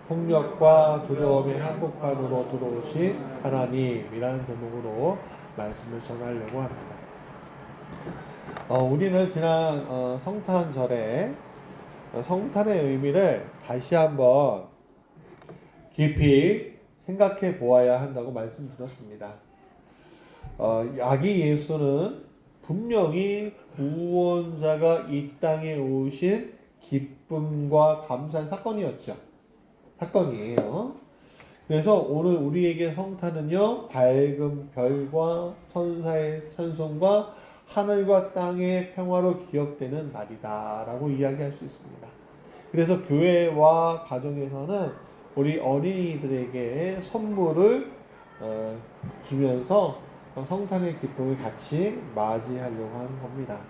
폭력과 두려움의 한복판으로 들어오신 하나님이라는 제목으로 말씀을 전하려고 합니다. 우리는 지난 성탄절에 성탄의 의미를 다시 한번 깊이 생각해 보아야 한다고 말씀드렸습니다. 아기 예수는 분명히 구원자가 이 땅에 오신 기쁨과 감사의 사건이에요. 그래서 오늘 우리에게 성탄은요, 밝은 별과 천사의 찬송과 하늘과 땅의 평화로 기억되는 날이다라고 이야기할 수 있습니다. 그래서 교회와 가정에서는 우리 어린이들에게 선물을 주면서 성탄의 기쁨을 같이 맞이하려고 하는 겁니다.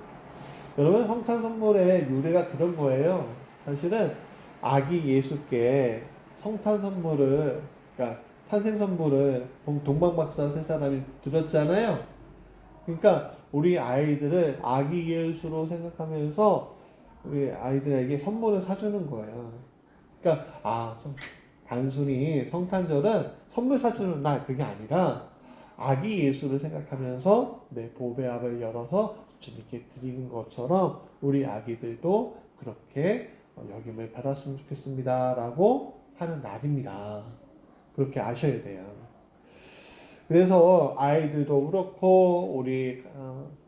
여러분, 성탄 선물의 유래가 그런 거예요. 사실은 아기 예수께 성탄 선물을, 그러니까 탄생 선물을 동방박사 세 사람이 드렸잖아요. 그러니까 우리 아이들을 아기 예수로 생각하면서 우리 아이들에게 선물을 사주는 거예요. 그러니까 단순히 성탄절은 선물 사주는 날, 그게 아니라 아기 예수를 생각하면서 내 보배압을 열어서 주님께 드리는 것처럼 우리 아기들도 그렇게 여김을 받았으면 좋겠습니다 라고 하는 날입니다. 그렇게 아셔야 돼요. 그래서 아이들도 그렇고 우리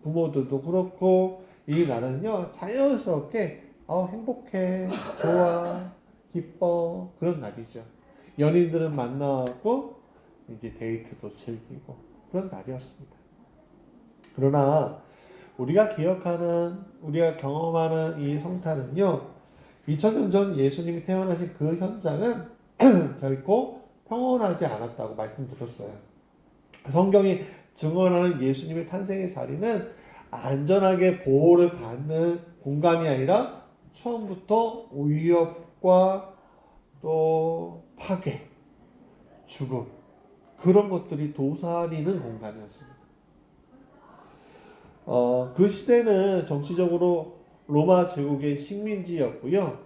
부모들도 그렇고 이 날은요, 자연스럽게 행복해, 좋아, 기뻐, 그런 날이죠. 연인들은 만나고 이제 데이트도 즐기고 그런 날이었습니다. 그러나 우리가 경험하는 이 성탄은요, 2000년 전 예수님이 태어나신 그 현장은 결코 평온하지 않았다고 말씀드렸어요. 성경이 증언하는 예수님의 탄생의 자리는 안전하게 보호를 받는 공간이 아니라 처음부터 위협과 또 파괴, 죽음, 그런 것들이 도사리는 공간이었습니다. 그 시대는 정치적으로 로마 제국의 식민지였고요.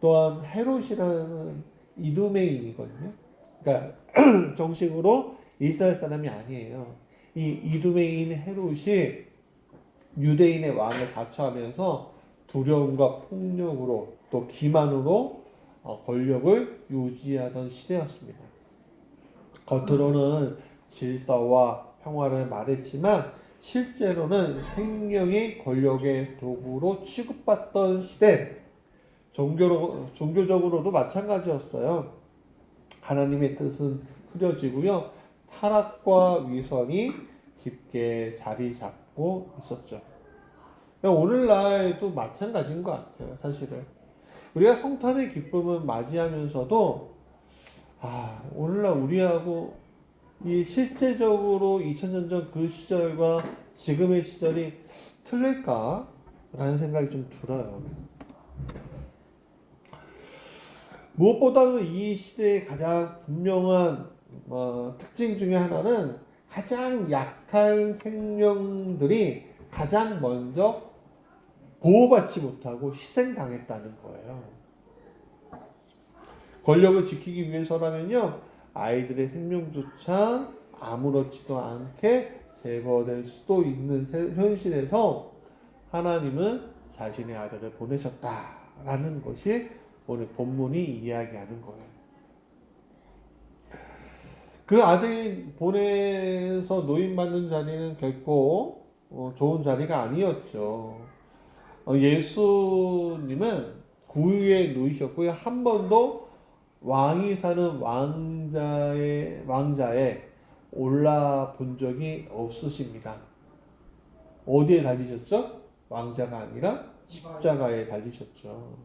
또한 헤롯이라는 이두메인이거든요. 그러니까 정식으로 이스라엘 사람이 아니에요. 이 이두메인 헤롯이 유대인의 왕을 자처하면서 두려움과 폭력으로 또 기만으로 권력을 유지하던 시대였습니다. 겉으로는 질서와 평화를 말했지만 실제로는 생명이 권력의 도구로 취급받던 시대, 종교적으로도 마찬가지였어요. 하나님의 뜻은 흐려지고요, 타락과 위선이 깊게 자리 잡고 있었죠. 오늘날도 마찬가지인 것 같아요. 사실은 우리가 성탄의 기쁨을 맞이하면서도 오늘날 우리하고 이 실제적으로 2000년 전 그 시절과 지금의 시절이 틀릴까라는 생각이 좀 들어요. 무엇보다도 이 시대의 가장 분명한 특징 중에 하나는 가장 약한 생명들이 가장 먼저 보호받지 못하고 희생당했다는 거예요. 권력을 지키기 위해서라면요, 아이들의 생명조차 아무렇지도 않게 제거될 수도 있는 현실에서 하나님은 자신의 아들을 보내셨다라는 것이 오늘 본문이 이야기하는 거예요. 그 아들이 보내서 노임받는 자리는 결코 좋은 자리가 아니었죠. 예수님은 구유에 누이셨고요. 한 번도 왕이 사는 왕자에 올라 본 적이 없으십니다. 어디에 달리셨죠? 왕자가 아니라 십자가에 달리셨죠.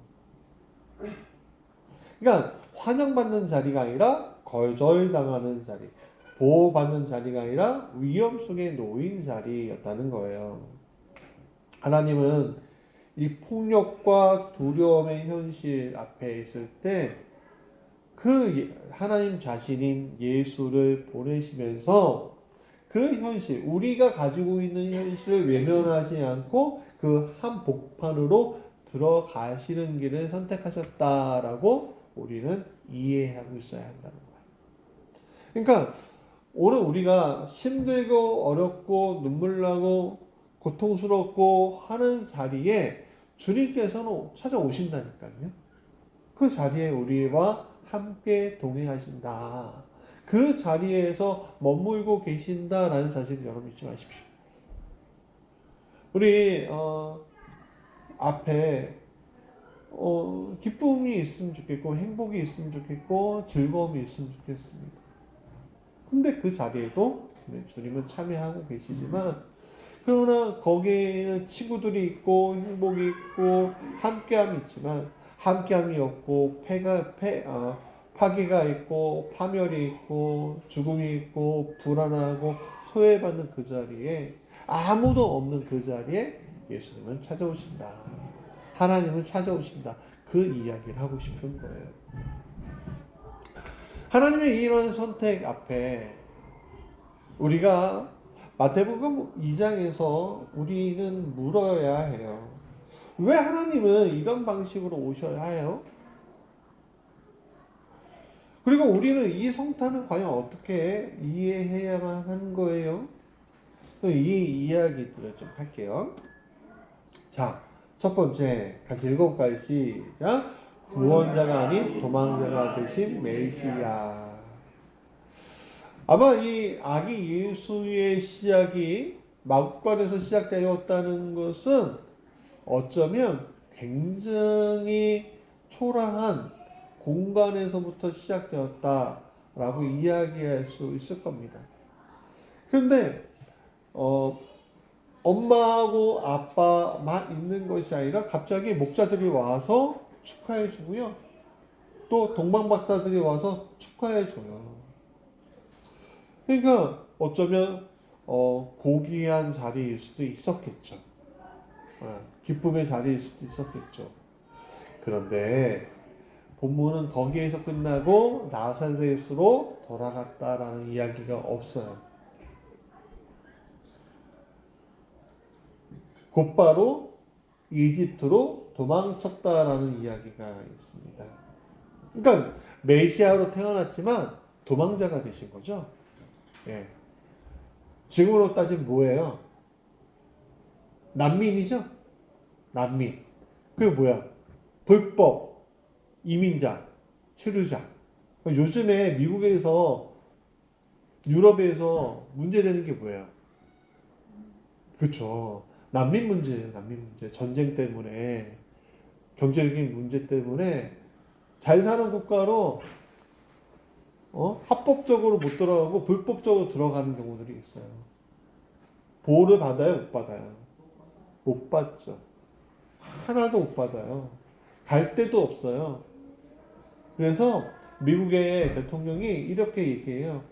그러니까 환영받는 자리가 아니라 거절당하는 자리, 보호받는 자리가 아니라 위험 속에 놓인 자리였다는 거예요. 하나님은 이 폭력과 두려움의 현실 앞에 있을 때 그 하나님 자신인 예수를 보내시면서 그 현실, 우리가 가지고 있는 현실을 외면하지 않고 그 한복판으로 들어가시는 길을 선택하셨다라고 우리는 이해하고 있어야 한다는 거예요. 그러니까 오늘 우리가 힘들고 어렵고 눈물 나고 고통스럽고 하는 자리에 주님께서는 찾아오신다니까요. 그 자리에 우리와 함께 동행하신다. 그 자리에서 머물고 계신다라는 사실을 여러분 잊지 마십시오. 우리 앞에 기쁨이 있으면 좋겠고 행복이 있으면 좋겠고 즐거움이 있으면 좋겠습니다. 근데 그 자리에도 주님은 참여하고 계시지만 그러나 거기에는 친구들이 있고 행복이 있고 함께함이 있지만 함께함이 없고 파괴가 있고 파멸이 있고 죽음이 있고 불안하고 소외받는 그 자리에 아무도 없는 그 자리에 예수님은 찾아오신다. 하나님은 찾아오신다. 그 이야기를 하고 싶은 거예요. 하나님의 이런 선택 앞에 우리가 마태복음 2장에서 우리는 물어야 해요. 왜 하나님은 이런 방식으로 오셔야 해요? 그리고 우리는 이 성탄을 과연 어떻게 이해해야만 하는 거예요? 이 이야기들을 좀 할게요. 자, 첫 번째 같이 읽어볼까요? 시작. 구원자가 아닌 도망자가 되신 메시아. 아마 이 아기 예수의 시작이 마구간에서 시작되었다는 것은 어쩌면 굉장히 초라한 공간에서부터 시작되었다라고 이야기할 수 있을 겁니다. 그런데 엄마하고 아빠만 있는 것이 아니라 갑자기 목자들이 와서 축하해 주고요. 또 동방박사들이 와서 축하해 줘요. 그러니까 어쩌면 고귀한 자리일 수도 있었겠죠. 기쁨의 자리일 수도 있었겠죠. 그런데 본문은 거기에서 끝나고 나사렛으로 돌아갔다라는 이야기가 없어요. 곧바로 이집트로 도망쳤다라는 이야기가 있습니다. 그러니까 메시아로 태어났지만 도망자가 되신 거죠. 예. 지금으로 따지면 뭐예요? 난민이죠? 난민. 그게 뭐야? 불법 이민자, 체류자. 요즘에 미국에서 유럽에서 문제되는 게 뭐예요? 그렇죠. 난민 문제예요. 난민 문제. 전쟁 때문에 경제적인 문제 때문에 잘 사는 국가로 합법적으로 못 들어가고 불법적으로 들어가는 경우들이 있어요. 보호를 받아요? 못 받아요? 못 받죠. 하나도 못 받아요. 갈 데도 없어요. 그래서 미국의 대통령이 이렇게 얘기해요.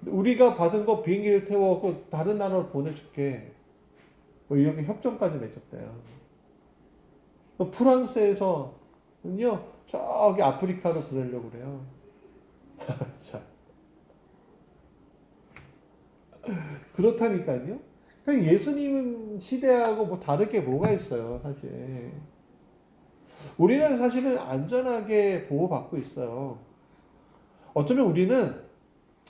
우리가 받은 거 비행기를 태워서 다른 나라로 보내줄게. 뭐 이렇게 협정까지 맺었대요. 프랑스에서는요, 저기 아프리카로 보내려고 그래요. 자. 그렇다니까요. 예수님 시대하고 뭐 다를 게 뭐가 있어요, 사실. 우리는 사실은 안전하게 보호받고 있어요. 어쩌면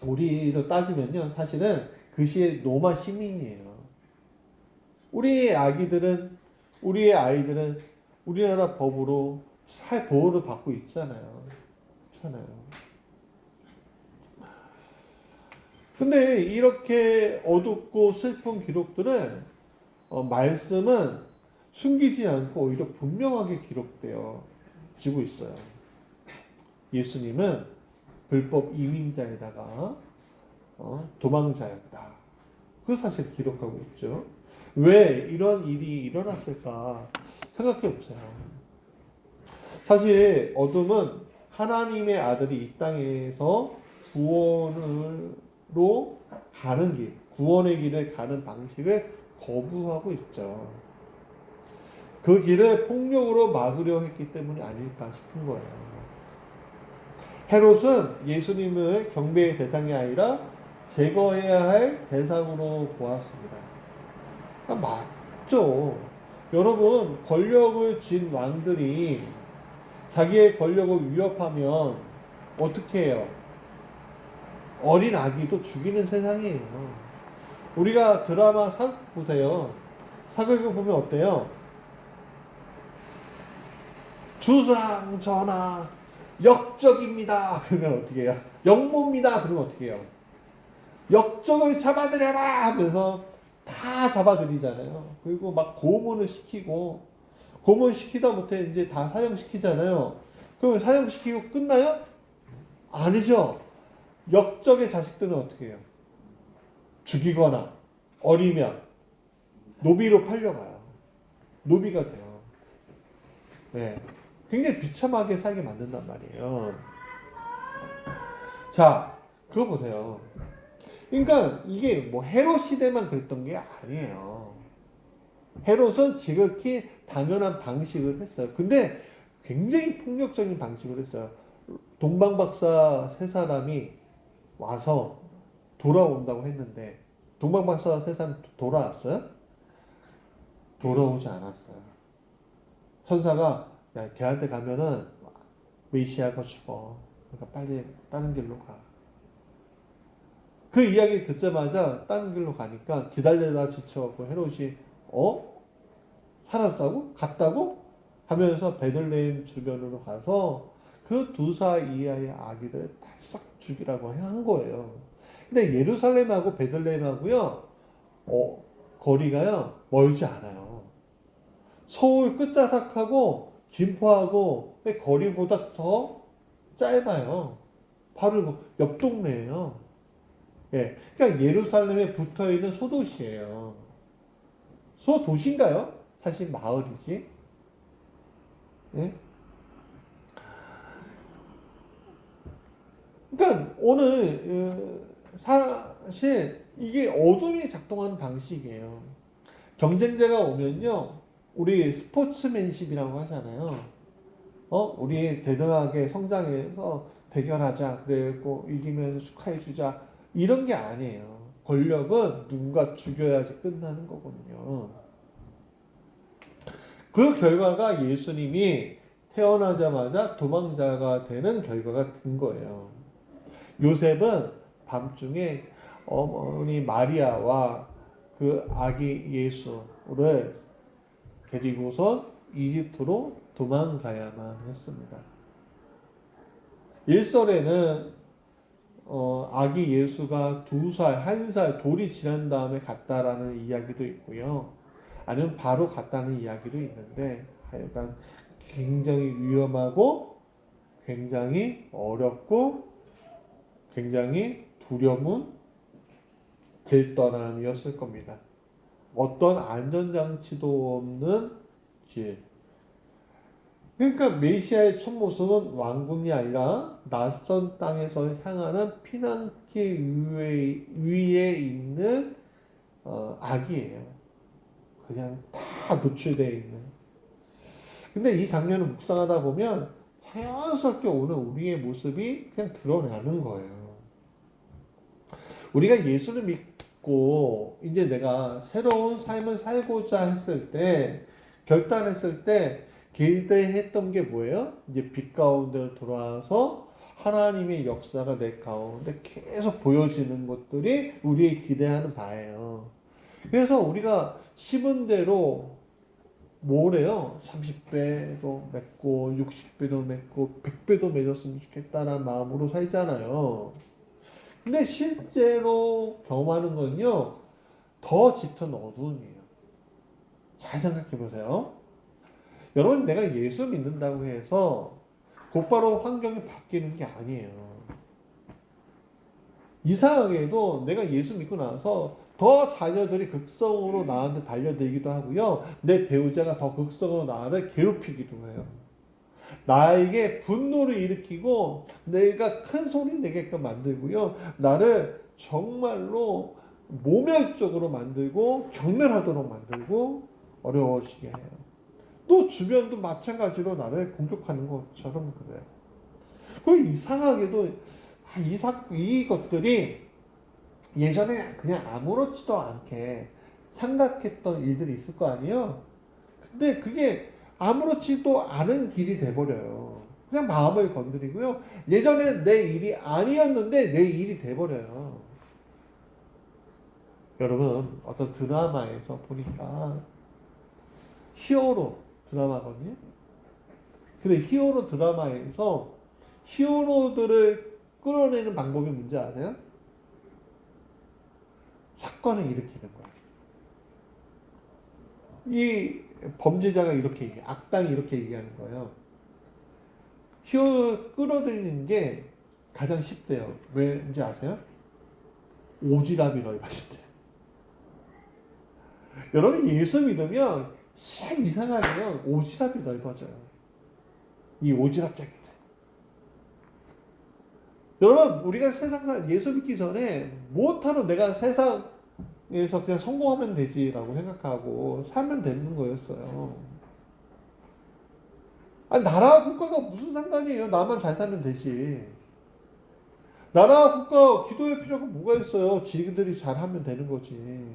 우리로 따지면요, 사실은 그 시의 로마 시민이에요. 우리의 아이들은 우리나라 법으로 보호를 받고 있잖아요. 그렇잖아요. 근데 이렇게 어둡고 슬픈 기록들은 말씀은 숨기지 않고 오히려 분명하게 기록되어지고 있어요. 예수님은 불법 이민자에다가 도망자였다. 그 사실을 기록하고 있죠. 왜 이런 일이 일어났을까 생각해 보세요. 사실 어둠은 하나님의 아들이 이 땅에서 구원으로 가는 길, 구원의 길을 가는 방식을 거부하고 있죠. 그 길을 폭력으로 막으려 했기 때문이 아닐까 싶은 거예요. 헤롯은 예수님을 경배의 대상이 아니라 제거해야 할 대상으로 보았습니다. 맞죠. 여러분, 권력을 쥔 왕들이 자기의 권력을 위협하면 어떻게 해요? 어린 아기도 죽이는 세상이에요. 우리가 드라마 사극 보세요. 사극을 보면 어때요? 주상 전하 역적입니다. 그러면 어떻게 해요? 역모입니다. 그러면 어떻게 해요? 역적을 잡아들여라 하면서 다 잡아들이잖아요. 그리고 막 고문을 시키고 고문 시키다 못해 이제 다 사형시키잖아요. 그러면 사형시키고 끝나요? 아니죠. 역적의 자식들은 어떻게 해요? 죽이거나 어리면 노비로 팔려가요. 노비가 돼요. 네. 굉장히 비참하게 살게 만든단 말이에요. 자, 그거 보세요. 그러니까 이게 뭐 헤롯 시대만 그랬던 게 아니에요. 헤롯은 지극히 당연한 방식을 했어요. 근데 굉장히 폭력적인 방식을 했어요. 동방박사 세 사람이 와서 돌아온다고 했는데 동방박사 세 사람 돌아왔어요? 돌아오지 않았어요. 천사가 야, 걔한테 가면은 메시아가 죽어. 그러니까 빨리 다른 길로 가. 그 이야기 듣자마자 다른 길로 가니까 기다리다 지쳐갖고 헤롯이 살았다고? 갔다고? 하면서 베들레헴 주변으로 가서 그 2살 이하의 아기들을 다 싹 죽이라고 한 거예요. 근데 예루살렘하고 베들레헴하고요, 거리가요, 멀지 않아요. 서울 끝자락하고 김포하고 거리보다 더 짧아요. 바로 옆 동네예요. 예. 그러니까 예루살렘에 붙어 있는 소도시예요. 소도시인가요? 사실 마을이지. 예? 그러니까 오늘 사실 이게 어둠이 작동하는 방식이에요. 경쟁자가 오면요, 우리 스포츠맨십이라고 하잖아요. 우리 대등하게 성장해서 대결하자. 그래고 이기면서 축하해주자. 이런 게 아니에요. 권력은 누군가 죽여야지 끝나는 거거든요. 그 결과가 예수님이 태어나자마자 도망자가 되는 결과가 된 거예요. 요셉은 밤중에 어머니 마리아와 그 아기 예수를 데리고서 이집트로 도망가야만 했습니다. 일설에는 아기 예수가 2살, 1살 돌이 지난 다음에 갔다라는 이야기도 있고요. 아니면 바로 갔다는 이야기도 있는데 하여간 굉장히 위험하고 굉장히 어렵고 굉장히 두려운 길떠남이었을 겁니다. 어떤 안전장치도 없는 길. 그러니까 메시아의 첫 모습은 왕궁이 아니라 낯선 땅에서 향하는 피난길 위에 있는 아기예요. 그냥 다 노출되어 있는. 근데 이 장면을 묵상하다 보면 자연스럽게 오는 우리의 모습이 그냥 드러나는 거예요. 우리가 예수를 믿고 이제 내가 새로운 삶을 살고자 했을 때, 결단했을 때 기대했던 게 뭐예요? 이제 빛 가운데로 돌아와서 하나님의 역사가 내 가운데 계속 보여지는 것들이 우리의 기대하는 바예요. 그래서 우리가 심은 대로 뭐래요? 30배도 맺고 60배도 맺고 100배도 맺었으면 좋겠다는 마음으로 살잖아요. 근데 실제로 경험하는 건요, 더 짙은 어두움이에요. 잘 생각해 보세요. 여러분, 내가 예수 믿는다고 해서 곧바로 환경이 바뀌는 게 아니에요. 이상하게도 내가 예수 믿고 나서 더 자녀들이 극성으로 나한테 달려들기도 하고요. 내 배우자가 더 극성으로 나를 괴롭히기도 해요. 나에게 분노를 일으키고 내가 큰 소리 내게끔 만들고요. 나를 정말로 모멸적으로 만들고 경멸하도록 만들고 어려워지게 해요. 또 주변도 마찬가지로 나를 공격하는 것처럼 그래요. 그 이상하게도 이것들이 예전에 그냥 아무렇지도 않게 생각했던 일들이 있을 거 아니에요. 근데 그게 아무렇지도 않은 길이 돼버려요. 그냥 마음을 건드리고요. 예전에 내 일이 아니었는데 내 일이 돼버려요. 여러분 어떤 드라마에서 보니까 히어로 드라마거든요. 근데 히어로 드라마에서 히어로들을 끌어내는 방법이 뭔지 아세요? 사건을 일으키는 거예요. 이 범죄자가 이렇게 얘기해, 악당이 이렇게 얘기하는 거예요. 히어로 끌어들이는 게 가장 쉽대요. 왜인지 아세요? 오지랖이 넓어진대. 여러분 예수 믿으면 참 이상하게요. 오지랖이 넓어져요. 이 오지랖적이들. 여러분 우리가 세상 예수 믿기 전에 못하러 내가 세상에서 그냥 성공하면 되지라고 생각하고 살면 되는 거였어요. 아니, 나라와 국가가 무슨 상관이에요? 나만 잘 살면 되지. 나라와 국가 기도할 필요가 뭐가 있어요? 지들이 잘하면 되는 거지.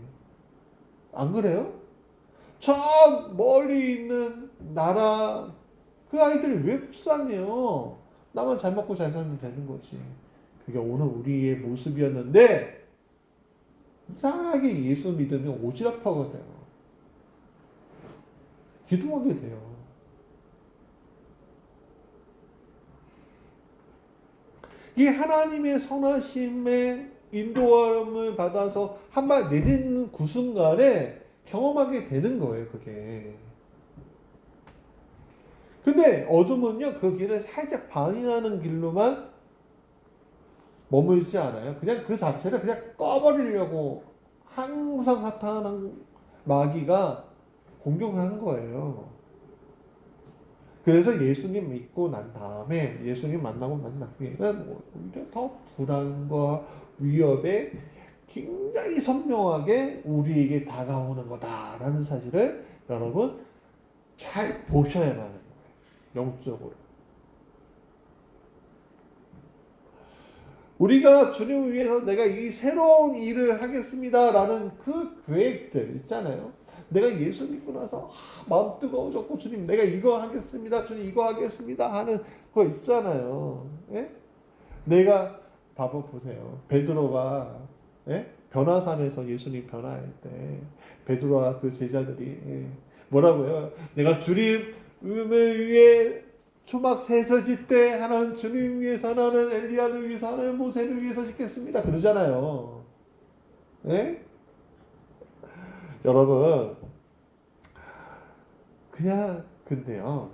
안 그래요? 저 멀리 있는 나라 그 아이들이 왜 불쌍해요? 나만 잘 먹고 잘 살면 되는 거지. 그게 오늘 우리의 모습이었는데 이상하게 예수 믿으면 오지랖하게 돼요. 기도하게 돼요. 이 하나님의 선하심의 인도함을 받아서 한발 내딛는 그 순간에 경험하게 되는 거예요, 그게. 근데 어둠은요, 그 길을 살짝 방해하는 길로만 머물지 않아요. 그냥 그 자체를 그냥 꺼버리려고 항상 사탄한 마귀가 공격을 한 거예요. 그래서 예수님 믿고 난 다음에 예수님 만나고 난 다음에는 오히려 더 불안과 위협에 굉장히 선명하게 우리에게 다가오는 거다라는 사실을 여러분 잘 보셔야만 하는 거예요. 영적으로. 우리가 주님을 위해서 내가 이 새로운 일을 하겠습니다라는 그 계획들 있잖아요. 내가 예수 믿고 나서 마음 뜨거워졌고 주님 내가 이거 하겠습니다. 주님 이거 하겠습니다 하는 거 있잖아요. 예? 내가 봐봐 보세요. 베드로가 예? 변화산에서 예수님 변화할 때 베드로와 그 제자들이 예? 뭐라고요? 내가 주님을 위해 초막 세서짓 때 하나는 주님 위해서 하나는 엘리야를 위해서 하나는 모세를 위해서 짓겠습니다. 그러잖아요. 예? 여러분 그냥 근데요.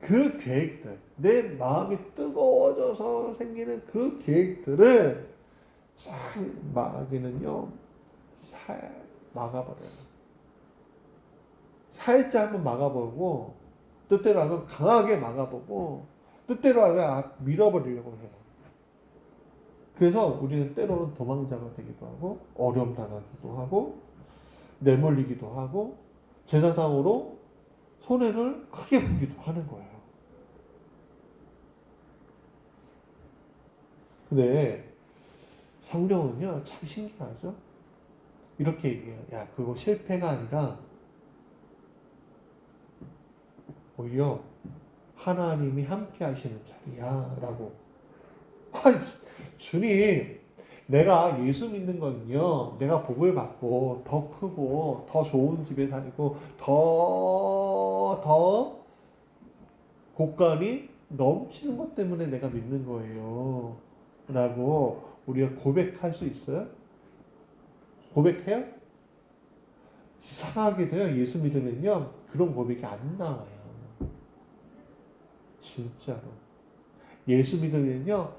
그 계획들 내 마음이 뜨거워져서 생기는 그 계획들을 참 마귀는요. 막아버려요. 살짝 한번 막아보고 뜻대로 하면 강하게 막아보고 뜻대로 하면 밀어버리려고 해요. 그래서 우리는 때로는 도망자가 되기도 하고 어려움 당하기도 하고 내몰리기도 하고 제사상으로 손해를 크게 보기도 하는 거예요. 근데 성경은요 참 신기하죠. 이렇게 얘기해요. 야 그거 실패가 아니라 오히려 하나님이 함께 하시는 자리야 라고. 주님 내가 예수 믿는 건요 내가 복을 받고 더 크고 더 좋은 집에 살고 더 곳간이 넘치는 것 때문에 내가 믿는 거예요 라고 우리가 고백할 수 있어요? 고백해요? 이상하게도요 예수 믿으면요 그런 고백이 안 나와요. 진짜로 예수 믿으면요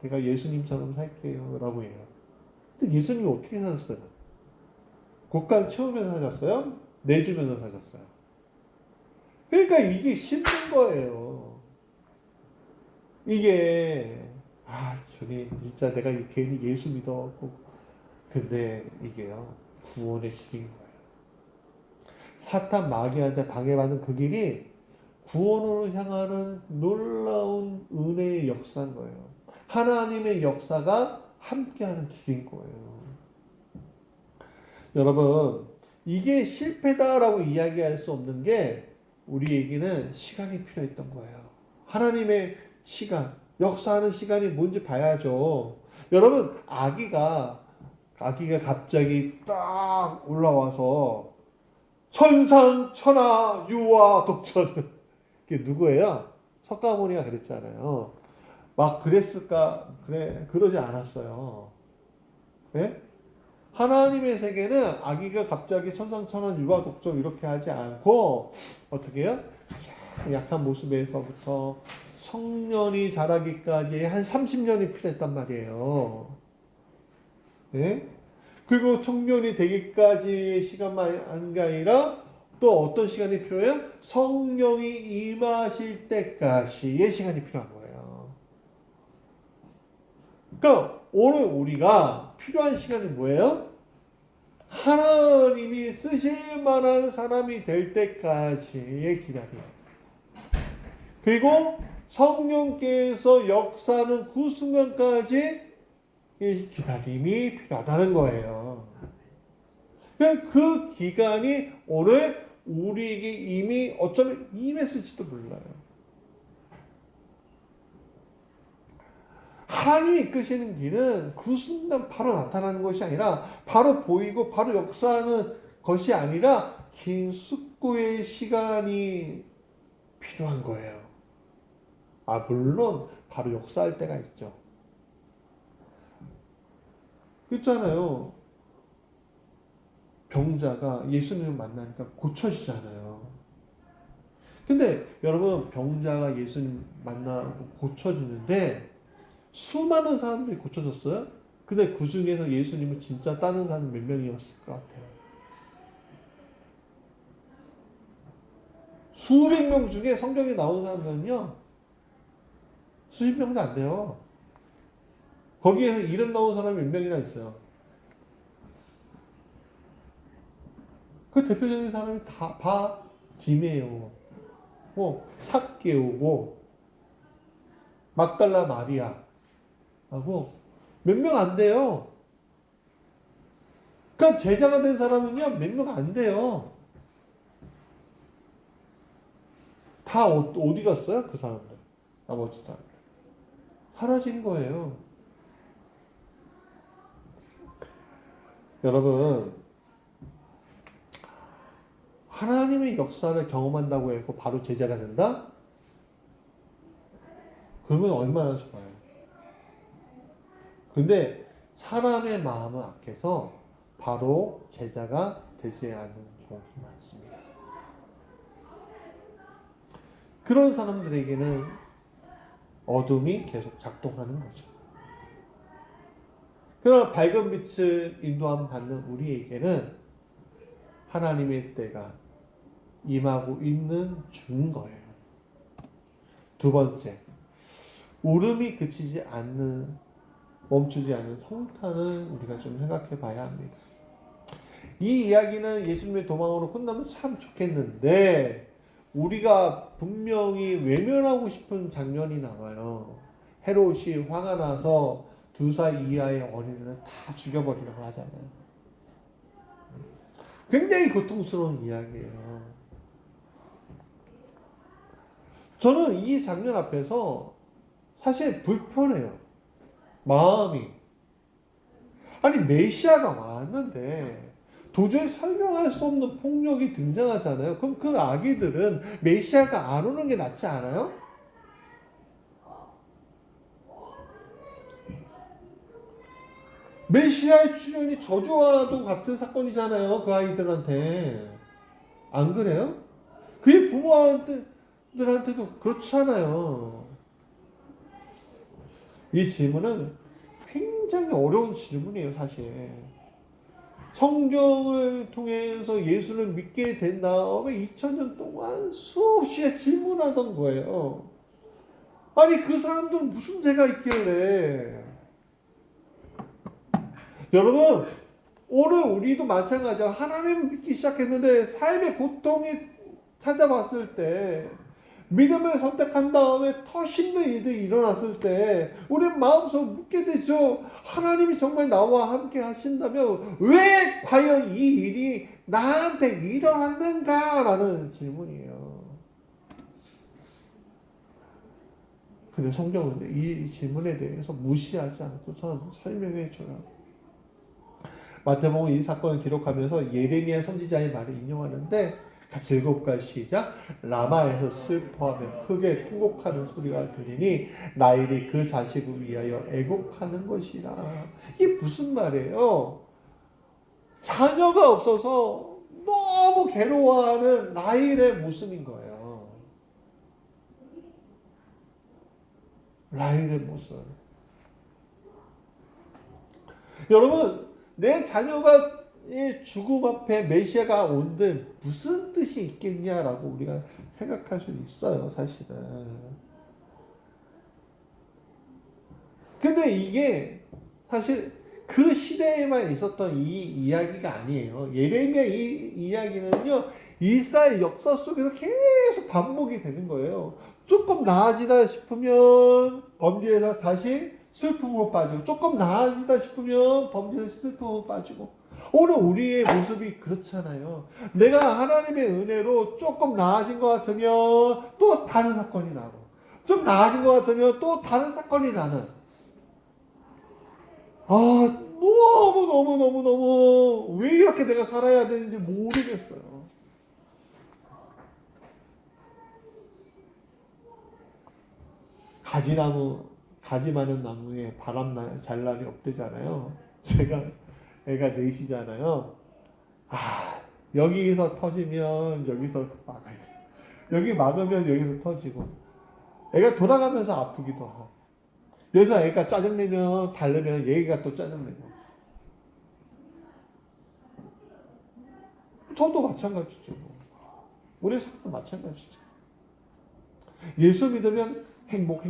내가 예수님처럼 살게요 라고 해요. 근데 예수님이 어떻게 사셨어요? 곳간 채우면서 사셨어요? 내주면서 사셨어요. 그러니까 이게 힘든 거예요. 이게 주님 진짜 내가 괜히 예수 믿어갖고 근데 이게요 구원의 길인 거예요. 사탄 마귀한테 방해받는 그 길이 구원으로 향하는 놀라운 은혜의 역사인 거예요. 하나님의 역사가 함께하는 길인 거예요. 여러분 이게 실패다라고 이야기할 수 없는 게 우리에게는 시간이 필요했던 거예요. 하나님의 시간, 역사하는 시간이 뭔지 봐야죠. 여러분, 아기가 갑자기 딱 올라와서 천상, 천하, 유아, 독천. 이게 누구예요? 석가모니가 그랬잖아요. 막 그랬을까? 그러지 않았어요. 예? 하나님의 세계는 아기가 갑자기 천상천하 유아 독점 이렇게 하지 않고 어떻게 해요? 가장 약한 모습에서부터 성년이 자라기까지 한 30년이 필요했단 말이에요. 네? 그리고 청년이 되기까지의 시간만 한 게 아니라 또 어떤 시간이 필요해요? 성령이 임하실 때까지의 시간이 필요한 거예요. 그러니까 오늘 우리가 필요한 시간이 뭐예요? 하나님이 쓰실 만한 사람이 될 때까지의 기다림. 그리고 성령께서 역사하는 그 순간까지 이 기다림이 필요하다는 거예요. 그 기간이 오늘 우리에게 이미 어쩌면 임했을지도 몰라요. 하나님이 이끄시는 길은 그 순간 바로 나타나는 것이 아니라 바로 보이고 바로 역사하는 것이 아니라 긴 숙고의 시간이 필요한 거예요. 물론 바로 역사할 때가 있죠. 그렇잖아요. 병자가 예수님을 만나니까 고쳐지잖아요. 근데 여러분, 병자가 예수님 만나고 고쳐지는데 수많은 사람들이 고쳐졌어요? 근데 그 중에서 예수님을 진짜 따르는 사람이 몇 명이었을 것 같아요? 수백 명 중에 성경에 나온 사람은요, 수십 명도 안 돼요. 거기에서 이름 나온 사람이 몇 명이나 있어요. 그 대표적인 사람이 다 디메오, 삭개오고, 막달라 마리아 하고 몇 명 안 돼요. 그러니까 제자가 된 사람은요, 몇 명 안 돼요. 다 어디 갔어요? 그 사람들. 나머지 사람들. 사라진 거예요. 여러분, 하나님의 역사를 경험한다고 해서 바로 제자가 된다? 그러면 얼마나 좋아요. 근데 사람의 마음은 악해서 바로 제자가 되지 않는 경우가 많습니다. 그런 사람들에게는 어둠이 계속 작동하는 거죠. 그러나 밝은 빛을 인도함 받는 우리에게는 하나님의 때가 임하고 있는 중인 거예요. 두 번째, 울음이 그치지 않는, 멈추지 않는 성탄을 우리가 좀 생각해 봐야 합니다. 이 이야기는 예수님의 도망으로 끝나면 참 좋겠는데 우리가 분명히 외면하고 싶은 장면이 나와요. 헤롯이 화가 나서 2살 이하의 어린이를 다 죽여버리려고 하잖아요. 굉장히 고통스러운 이야기예요. 저는 이 장면 앞에서 사실 불편해요. 마음이. 아니, 메시아가 왔는데 도저히 설명할 수 없는 폭력이 등장하잖아요. 그럼 그 아기들은 메시아가 안 오는 게 낫지 않아요? 메시아의 출현이 저주와도 같은 사건이잖아요. 그 아이들한테. 안 그래요? 그의 부모들한테도 그렇잖아요. 이 질문은 굉장히 어려운 질문이에요, 사실. 성경을 통해서 예수를 믿게 된 다음에 2000년 동안 수없이 질문하던 거예요. 아니, 그 사람들은 무슨 죄가 있길래. 여러분, 오늘 우리도 마찬가지야. 하나님을 믿기 시작했는데 삶의 고통이 찾아왔을 때, 믿음을 선택한 다음에 더 힘든 일들이 일어났을 때 우리 마음속으로 묻게 되죠. 하나님이 정말 나와 함께 하신다면 왜 과연 이 일이 나한테 일어났는가? 라는 질문이에요. 근데 성경은 이 질문에 대해서 무시하지 않고선 설명해 줘요. 마태복음 이 사건을 기록하면서 예레미야 선지자의 말을 인용하는데 같이 읽어볼까요? 시작. 라마에서 슬퍼하며 크게 통곡하는 소리가 들리니 라헬이 그 자식을 위하여 애곡하는 것이라. 이게 무슨 말이에요? 자녀가 없어서 너무 괴로워하는 라헬의 모습인 거예요. 라헬의 모습. 여러분, 내 자녀가 죽음 앞에 메시아가 온들 무슨 뜻이 있겠냐라고 우리가 생각할 수 있어요, 사실은. 근데 이게 사실 그 시대에만 있었던 이 이야기가 아니에요. 예레미야 이 이야기는요, 이스라엘 역사 속에서 계속 반복이 되는 거예요. 조금 나아지다 싶으면 범죄에서 다시 슬픔으로 빠지고, 조금 나아지다 싶으면 범죄에서 슬픔으로 빠지고. 오늘 우리의 모습이 그렇잖아요. 내가 하나님의 은혜로 조금 나아진 것 같으면 또 다른 사건이 나고, 좀 나아진 것 같으면 또 다른 사건이 나는. 너무 왜 이렇게 내가 살아야 되는지 모르겠어요. 가지 많은 나무에 잘 날이 없대잖아요. 제가 애가 넷이잖아요. 여기서 터지면 여기서 막아야 돼. 여기 막으면 여기서 터지고. 애가 돌아가면서 아프기도 하고. 여기서 애가 짜증내면 달래면 얘가 또 짜증내고. 저도 마찬가지죠. 우리 삶도 마찬가지죠. 예수 믿으면 행복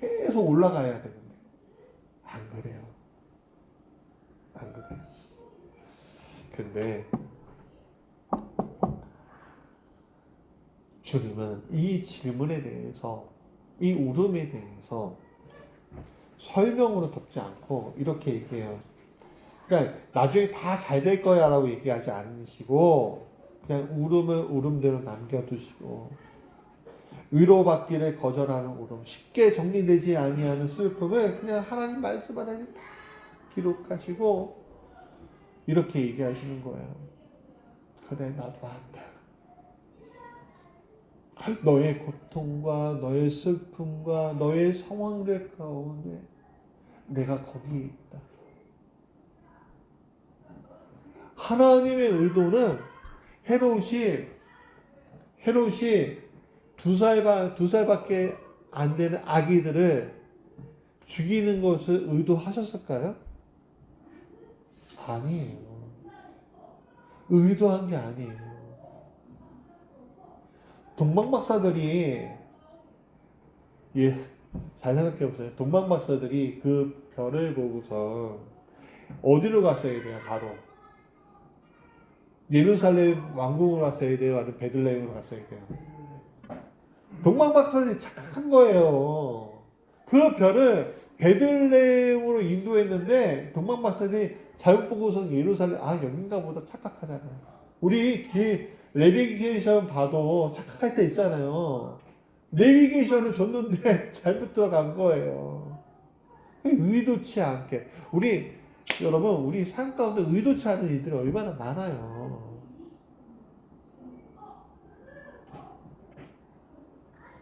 계속 올라가야 되는데 안 그래요. 안 그래요. 근데 주님은 이 질문에 대해서, 이 울음에 대해서 설명으로 덮지 않고 이렇게 얘기해요. 그러니까 나중에 다 잘 될 거야 라고 얘기하지 않으시고 그냥 울음은 울음대로 남겨두시고, 위로받기를 거절하는 울음, 쉽게 정리되지 아니하는 슬픔을 그냥 하나님 말씀 안에 다 기록하시고 이렇게 얘기하시는 거예요. 그래, 나도 한다. 너의 고통과 너의 슬픔과 너의 상황들 가운데 내가 거기에 있다. 하나님의 의도는 헤롯이 두 살밖에 안 되는 아기들을 죽이는 것을 의도하셨을까요? 아니에요. 의도한 게 아니에요. 동방박사들이, 잘 생각해 보세요. 동방박사들이 그 별을 보고서 어디로 갔어야 돼요? 바로 예루살렘 왕궁으로 갔어야 돼요? 아니면 베들레헴으로 갔어야 돼요? 동방박사들이 착각한 거예요. 그 별을 베들레헴으로 인도했는데 동방박사들이 잘못 보고서 예루살렘, 여긴가 보다 착각하잖아요. 우리 내비게이션 봐도 착각할 때 있잖아요. 내비게이션을 줬는데 잘못 들어간 거예요. 의도치 않게. 여러분, 우리 삶 가운데 의도치 않은 일들이 얼마나 많아요.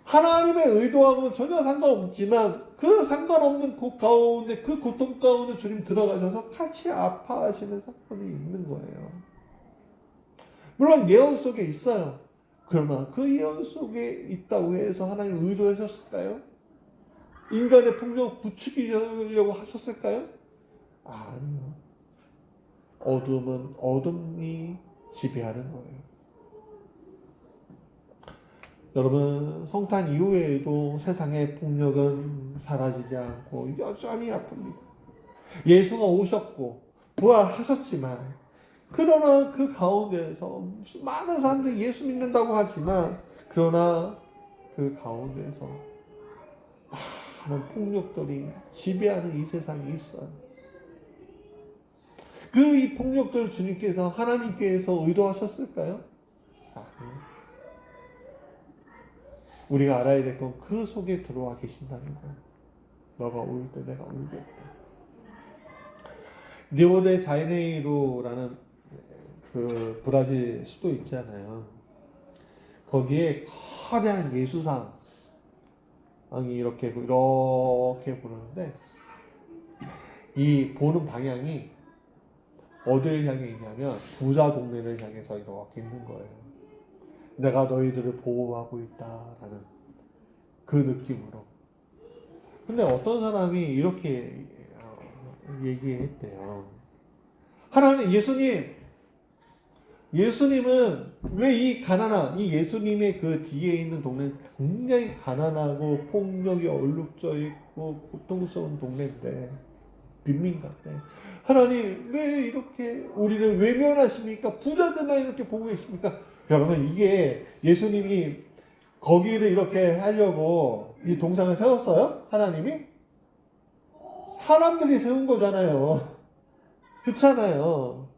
하나님의 의도하고는 전혀 상관없지만 그 상관없는 곳 가운데, 그 고통 가운데 주님 들어가셔서 같이 아파하시는 사건이 있는 거예요. 물론 예언 속에 있어요. 그러나 그 예언 속에 있다고 해서 하나님 의도하셨을까요? 인간의 폭력을 부추기려고 하셨을까요? 아니요. 어둠은 어둠이 지배하는 거예요. 여러분, 성탄 이후에도 세상의 폭력은 사라지지 않고 여전히 아픕니다. 예수가 오셨고 부활하셨지만, 그러나 그 가운데에서 많은 사람들이 예수 믿는다고 하지만, 그러나 그 가운데에서 많은 폭력들이 지배하는 이 세상이 있어요. 이 폭력들을 주님께서, 하나님께서 의도하셨을까요? 아니요. 우리가 알아야 될 건 그 속에 들어와 계신다는 거예요. 너가 울 때 내가 울겠다. 리오데 자네이루라는 그 브라질 수도 있잖아요. 거기에 거대한 예수상이 이렇게 보는데 이 보는 방향이 어디를 향해 있냐면 부자 동네를 향해서 이렇게 있는 거예요. 내가 너희들을 보호하고 있다라는 그 느낌으로. 근데 어떤 사람이 이렇게 얘기했대요. 하나님, 예수님은 왜 이 가난한, 이 예수님의 그 뒤에 있는 동네는 굉장히 가난하고 폭력이 얼룩져 있고 고통스러운 동네인데, 빈민 같대. 하나님, 왜 이렇게 우리를 외면하십니까? 부자들만 이렇게 보고 계십니까? 여러분, 이게 예수님이 거기를 이렇게 하려고 이 동상을 세웠어요? 하나님이? 사람들이 세운 거잖아요. 그렇잖아요.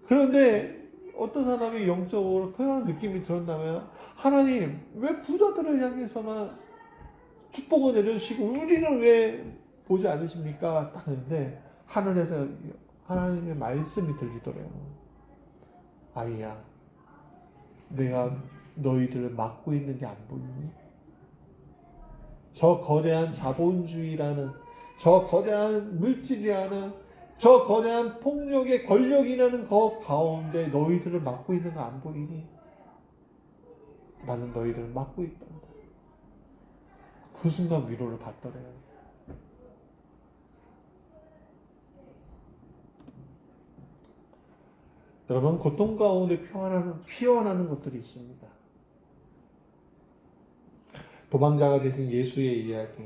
그런데 어떤 사람이 영적으로 그런 느낌이 들었다면, 하나님, 왜 부자들을 향해서만 축복을 내려주시고 우리는 왜 보지 않으십니까? 딱 하는데 하늘에서 하나님의 말씀이 들리더래요. 아이야, 내가 너희들을 막고 있는 게 안 보이니? 저 거대한 자본주의라는, 저 거대한 물질이라는, 저 거대한 폭력의 권력이라는 그 가운데 너희들을 막고 있는 거 안 보이니? 나는 너희들을 막고 있단다. 그 순간 위로를 받더래요. 여러분, 고통 가운데 피어나는 것들이 있습니다. 도망자가 되신 예수의 이야기,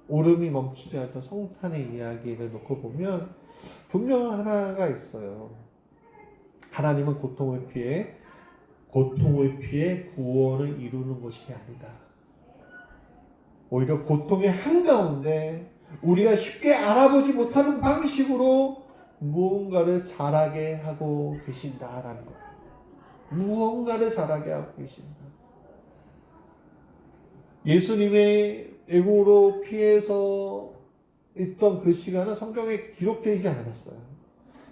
울음이 멈추지 않던 성탄의 이야기를 놓고 보면 분명한 하나가 있어요. 하나님은 고통을 피해 구원을 이루는 것이 아니다. 오히려 고통의 한가운데 우리가 쉽게 알아보지 못하는 방식으로 무언가를 자라게 하고 계신다라는 거예요. 무언가를 자라게 하고 계신다. 예수님의 애국으로 피해서 있던 그 시간은 성경에 기록되지 않았어요.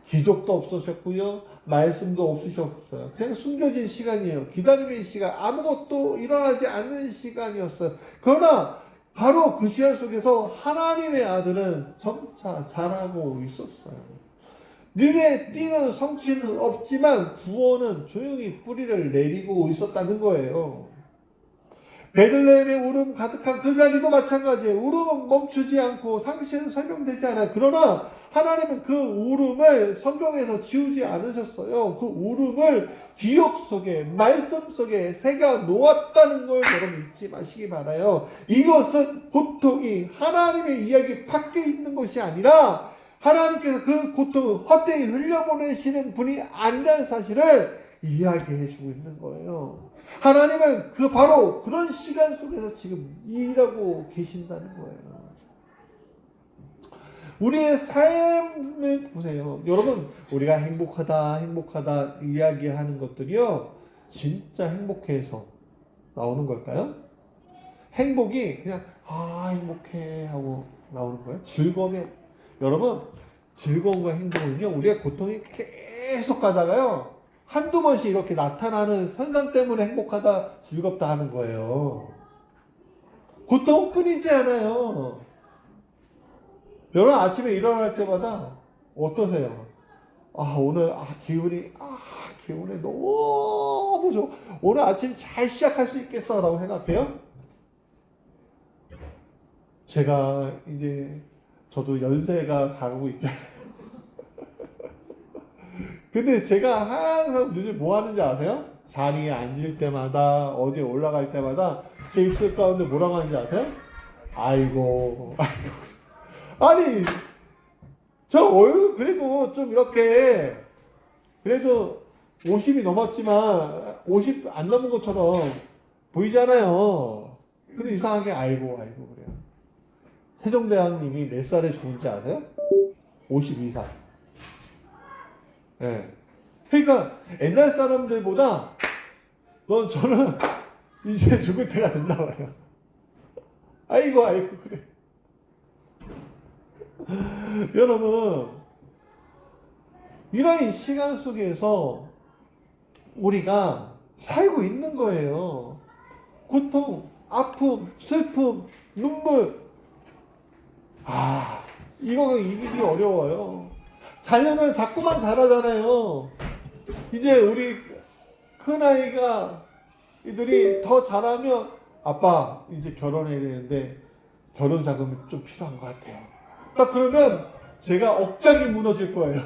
기적도 없으셨고요. 말씀도 없으셨어요. 그냥 숨겨진 시간이에요. 기다림의 시간, 아무것도 일어나지 않는 시간이었어요. 그러나 바로 그 시간 속에서 하나님의 아들은 점차 자라고 있었어요. 눈에 띄는 성취는 없지만 구원은 조용히 뿌리를 내리고 있었다는 거예요. 베들레헴의 울음 가득한 그 자리도 마찬가지예요. 울음은 멈추지 않고 상시는 설명되지 않아요. 그러나 하나님은 그 울음을 성경에서 지우지 않으셨어요. 그 울음을 기억 속에, 말씀 속에 새겨 놓았다는 걸 여러분 잊지 마시기 바라요. 이것은 고통이 하나님의 이야기 밖에 있는 것이 아니라 하나님께서 그 고통을 헛되이 흘려보내시는 분이 아니라는 사실을 이야기해주고 있는 거예요. 하나님은 바로 그런 시간 속에서 지금 일하고 계신다는 거예요. 우리의 삶을 보세요. 여러분, 우리가 행복하다 이야기하는 것들이요, 진짜 행복해서 나오는 걸까요? 행복이 그냥 행복해 하고 나오는 거예요. 즐거움이, 여러분, 즐거움과 행복은요, 우리가 고통이 계속 가다가요, 한두 번씩 이렇게 나타나는 현상 때문에 행복하다, 즐겁다 하는 거예요. 고통은 끊이지 않아요. 여러분, 아침에 일어날 때마다 어떠세요? 오늘 기분이 너무 좋아. 오늘 아침 잘 시작할 수 있겠어 라고 생각해요? 제가 이제 저도 연세가 가고 있잖아요. 근데 제가 항상 요즘 뭐 하는지 아세요? 자리에 앉을 때마다, 어디에 올라갈 때마다 제 입술 가운데 뭐라고 하는지 아세요? 아이고. 아니, 저 얼굴 그래도 좀 이렇게, 그래도 50이 넘었지만 50 안 넘은 것처럼 보이잖아요. 근데 이상하게 아이고 그래요. 세종대왕님이 몇 살에 죽은지 아세요? 52살. 네. 그러니까 옛날 사람들보다 저는 이제 죽을 때가 됐나 봐요. 아이고 그래. 여러분, 이런 시간 속에서 우리가 살고 있는 거예요. 고통, 아픔, 슬픔, 눈물. 이거 이기기 어려워요. 자녀는 자꾸만 자라잖아요. 이제 우리 큰아이가 이들이 더 자라면 아빠 이제 결혼해야 되는데 결혼 자금이 좀 필요한 것 같아요. 딱 그러면 제가 억장이 무너질 거예요.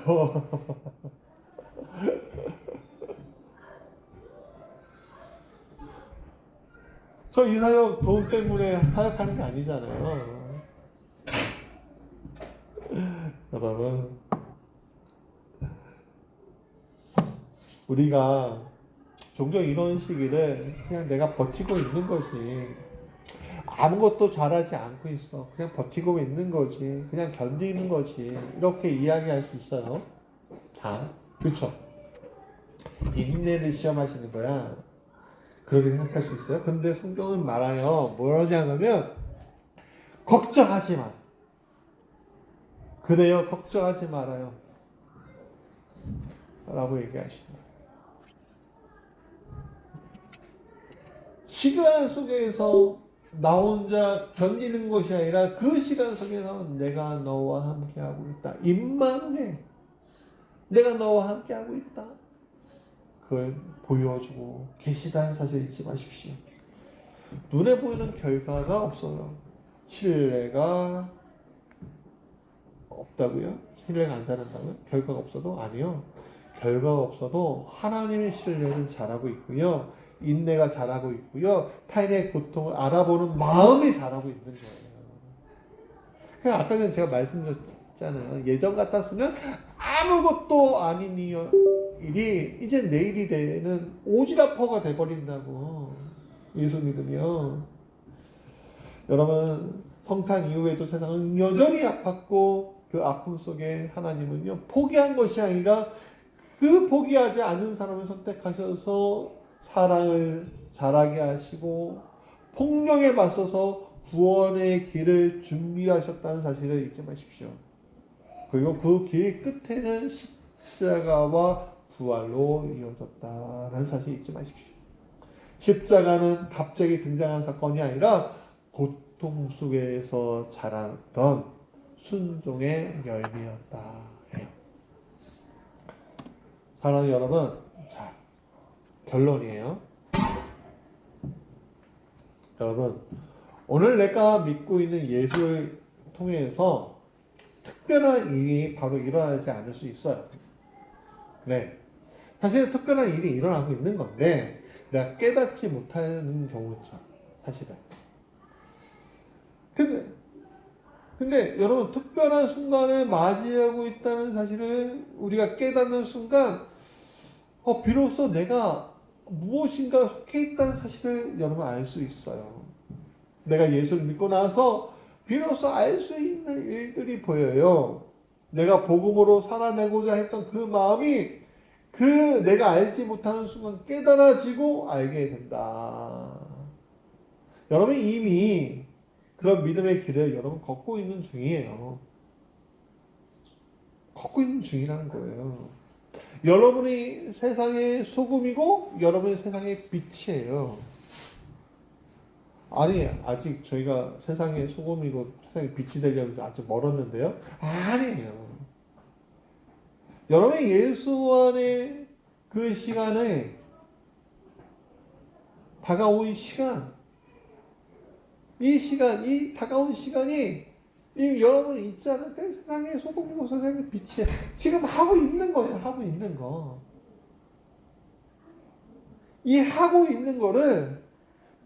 저 이 사역 돈 때문에 사역하는 게 아니잖아요. 여러분, 우리가 종종 이런 시기를 그냥 내가 버티고 있는 거지. 아무것도 잘하지 않고 있어. 그냥 버티고 있는 거지. 그냥 견디는 거지. 이렇게 이야기할 수 있어요. 다. 그렇죠? 인내를 시험하시는 거야. 그렇게 생각할 수 있어요. 근데 성경은 말아요. 뭐냐면 걱정하지 마. 그래요. 걱정하지 말아요. 라고 얘기하시는 거예요. 시간 속에서 나 혼자 견디는 것이 아니라 그 시간 속에서 내가 너와 함께하고 있다. 임마누엘, 내가 너와 함께하고 있다. 그걸 보여주고 계시다는 사실 잊지 마십시오. 눈에 보이는 결과가 없어요. 신뢰가 없다고요? 신뢰가 안 자란다고요? 결과가 없어도? 아니요. 결과가 없어도 하나님의 신뢰는 잘하고 있고요. 인내가 잘하고 있고요. 타인의 고통을 알아보는 마음이 잘하고 있는 거예요. 그냥 아까 전에 제가 말씀드렸잖아요. 예전 같았으면 아무것도 아닌 일이 이제 내일이 되는 오지라퍼가 돼버린다고. 예수 믿으면. 여러분, 성탄 이후에도 세상은 여전히 아팠고 그 아픔 속에 하나님은요 포기한 것이 아니라 그 포기하지 않은 사람을 선택하셔서 사랑을 자라게 하시고 폭력에 맞서서 구원의 길을 준비하셨다는 사실을 잊지 마십시오. 그리고 그 길 끝에는 십자가와 부활로 이어졌다는 사실 잊지 마십시오. 십자가는 갑자기 등장한 사건이 아니라 고통 속에서 자라던 순종의 열매였다 해요. 사랑하는 여러분, 자, 결론이에요. 여러분, 오늘 내가 믿고 있는 예수를 통해서 특별한 일이 바로 일어나지 않을 수 있어요. 네. 사실 특별한 일이 일어나고 있는 건데 내가 깨닫지 못하는 경우죠. 사실은. 근데 여러분, 특별한 순간을 맞이하고 있다는 사실을 우리가 깨닫는 순간 비로소 내가 무엇인가 속해 있다는 사실을 여러분 알 수 있어요. 내가 예수를 믿고 나서 비로소 알 수 있는 일들이 보여요. 내가 복음으로 살아내고자 했던 그 마음이 그 내가 알지 못하는 순간 깨달아지고 알게 된다. 여러분 이미 그런 믿음의 길을 여러분 걷고 있는 중이에요. 걷고 있는 중이라는 거예요. 여러분이 세상의 소금이고 여러분이 세상의 빛이에요. 아니, 아직 저희가 세상의 소금이고 세상의 빛이 되려면 아직 멀었는데요? 아니에요. 여러분이 예수 안에 그 시간에 다가온 시간, 이 다가온 시간이 이 여러분이 있지 않을까? 세상의 소금이고 세상의 빛이야. 지금 하고 있는 거예요. 하고 있는 거. 이 하고 있는 거를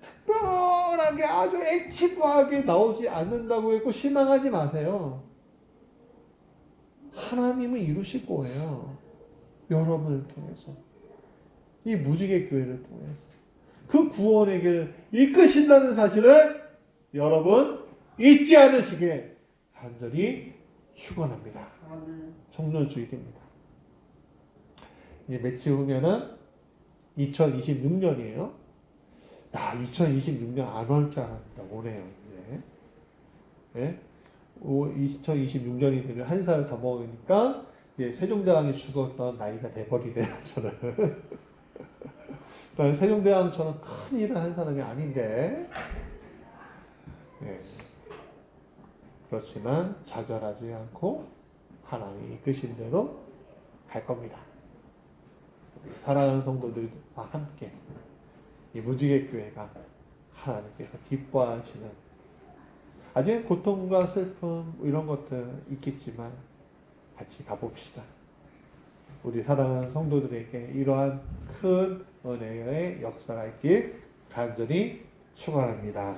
특별하게 아주 액티브하게 나오지 않는다고 했고 실망하지 마세요. 하나님은 이루실 거예요. 여러분을 통해서. 이 무지개 교회를 통해서. 그 구원의 길을 이끄신다는 사실을 여러분 잊지 않으시길 간절히 축원합니다. 성년주일입니다. 이제 며칠 후면은 2026년이에요. 야, 2026년 안 올 줄 알았다. 오네요, 이제. 예? 2026년이 되면 한 살 더 먹으니까 이제 세종대왕이 죽었던 나이가 돼버리네요, 저는. 난 세종대왕처럼 큰 일을 한 사람이 아닌데. 예. 그렇지만 좌절하지 않고 하나님이 이끄신 대로 갈 겁니다. 사랑하는 성도들과 함께 이 무지개 교회가 하나님께서 기뻐하시는 아직 고통과 슬픔 이런 것들 있겠지만 같이 가봅시다. 우리 사랑하는 성도들에게 이러한 큰 은혜의 역사가 있길 간절히 축원합니다.